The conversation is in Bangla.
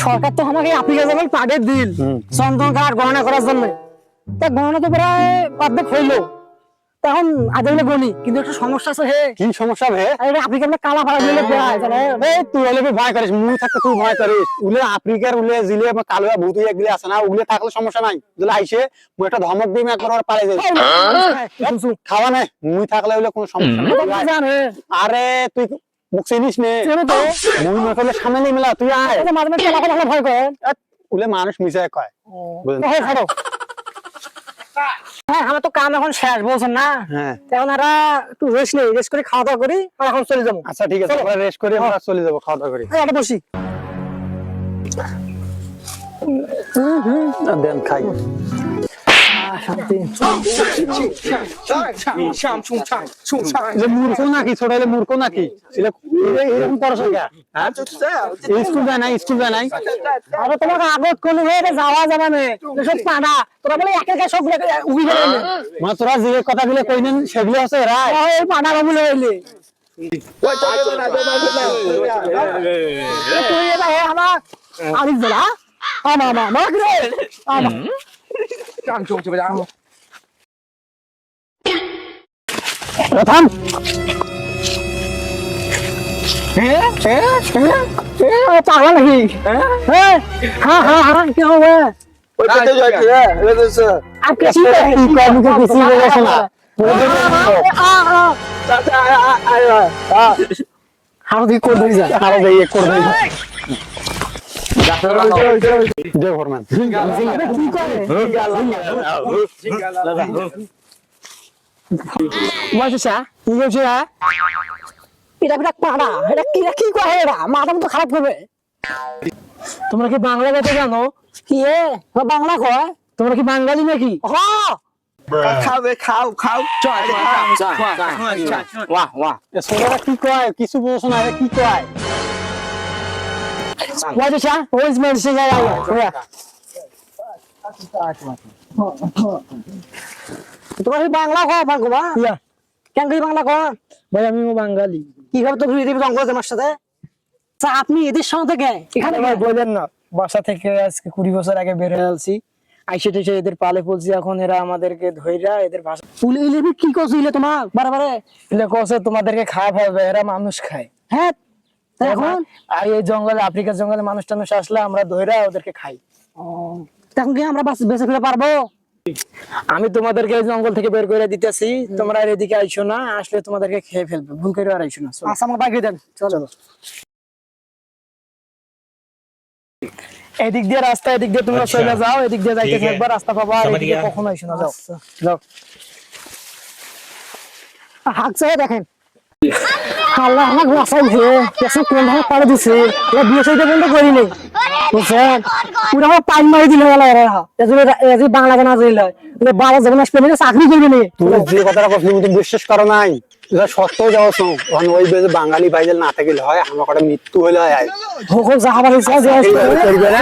সরকার তো আমাকে আফ্রিকা যাবেন পাঠের দিল চন্দন কাঠ গণনা করার জন্য। তা গণনা তো প্রায় অর্ধেক হইলো, তখন আজ গণি, কিন্তু একটা সমস্যা আছে। হে কি সমস্যা হে? আফ্রিকা কালা ফাড়া দিলে প্রায় তুই হলে ভয় করিস, মুই থাকতে তুই ভয় করিস। উলে আফ্রিকার উলে জিলে কালো ভূত এগুলি আছে না, উলে থাকলে সমস্যা নাই। যদি আইসে মুই একটা ধমক দিই একবার ওর পারে যাই খাওয়া নাই, মুই থাকলে হইলে কোনো সমস্যা নাই। জানে আরে তুই মুখ চিনিস নে, মুই না করলে সামনে নেই মেলা, তুই আয়। মাঝে মাঝে কালা ফাড়া ভয় করে। উলে মানুষ মিশায় কয়। হ্যাঁ, আমার তো কাম এখন শেষ বলছেন না, এখন এরা একটু রেস্ট নেই, রেস্ট করে খাওয়া দাওয়া করি আর এখন চলে যাবো। আচ্ছা ঠিক আছে, আমরা রেস্ট করি, আমরা চলে যাবো খাওয়া দাওয়া করি। এটা বসি দেন খাই। শান্তি। মূর্খ নাকি, ছোট হলে মূর্খ নাকি? এরকম পড়াশোনা স্কুল যায় নাই, স্কুল যায় নাই। আরে তোমাকে আগত করলে যাওয়া যাবে না, সব পাড়া তোরা বলে একে একে সব উগি গেলে মানে তোরা যে কথাগুলো কইলেন সেগুলো আছে রাই এই পাড়া বলে হইলে তুই এটা হে আমার আরিফ বলা আমা আমা মা রে আমা প্রথম पागल नहीं हाँ हाँ हाँ क्या हुआ आप किसी हारो दी कोड नहीं जा আরো দেই এক করে দেই জয় ফরমান বলছিস কি হচ্ছে পিটা পিটা পাড়া এটা কি কি কয় এরা মাথা মতো খারাপ করবে তোমরা কি বাংলা বলতে জানো কি এ বাংলা কয় তোমরা কি বাঙালি নাকি হ্যাঁ খাও খাও বাহ বাহ ছোটরা কি কয় কিছু বুঝছ না কি কয় বলছিস ওই মেনসে যায় তোমরা কি বাংলা কয় বাংলা কেন কি বাংলা কয় ভাই আমি বাঙালি কি খবর তো তুই জঙ্গল আমার সাথে আপনি এদের সঙ্গে থেকে এখানে ভাই বলেন না বাসা থেকে আজকে 20 বছর আগে বের হয়ে আসছি আইসে টেসে এদের পালে পলছি এখন এরা আমাদেরকে ধইরা এদের ভাষা ইলে কি কইছিলে তোমার বারবারে ইলে কইছে তোমাদেরকে খাওয়া হবে এরা মানুষ খায় হ্যাঁ এখন আর এই জঙ্গলে আফ্রিকার জঙ্গলে মানুষ টানুষ আসলে আমরা ধইরা ওদেরকে খাই তখন কি আমরা বেঁচে ফিরে পারবো আমি তোমাদেরকে এই জঙ্গল থেকে বের করে দিতেছি তোমরা এদিকে আইসো না আসলে তোমাদেরকে খেয়ে ফেলবে ভুল করে আর আইসো না আচ্ছা আমার বাইরে দেন চলো এদিক দিয়ে রাস্তা এদিক দিয়ে তোমরা চলে যাও এদিক দিয়ে যাইতে একবার রাস্তা পাবা আর এদিকে কখনো আইসো না যাও যাও হাঁকছে দেখেন আল্লাহ আমার বাঁচাইছে কেসে কোন ভাবে পাড়ে দিছে এ বিয়ে সাইতে বন্ধ করি নেই বুঝছেন পুরো আমার পাইন মারি দিলে বলা এরা এজি বাংলা গানা জইল বাবা যখন আসবে না চাকরি করবে না তুমি যে কথাটা কইলি তুমি বিশ্বাস করো নাই এটা সত্য যাওছ কারণ ওই বেজে বাঙালি ভাইজেল না থাকিলে হয় আমার কটা মৃত্যু হইলে হয় হোক যাহাবার ইচ্ছা যে আসবে করবে না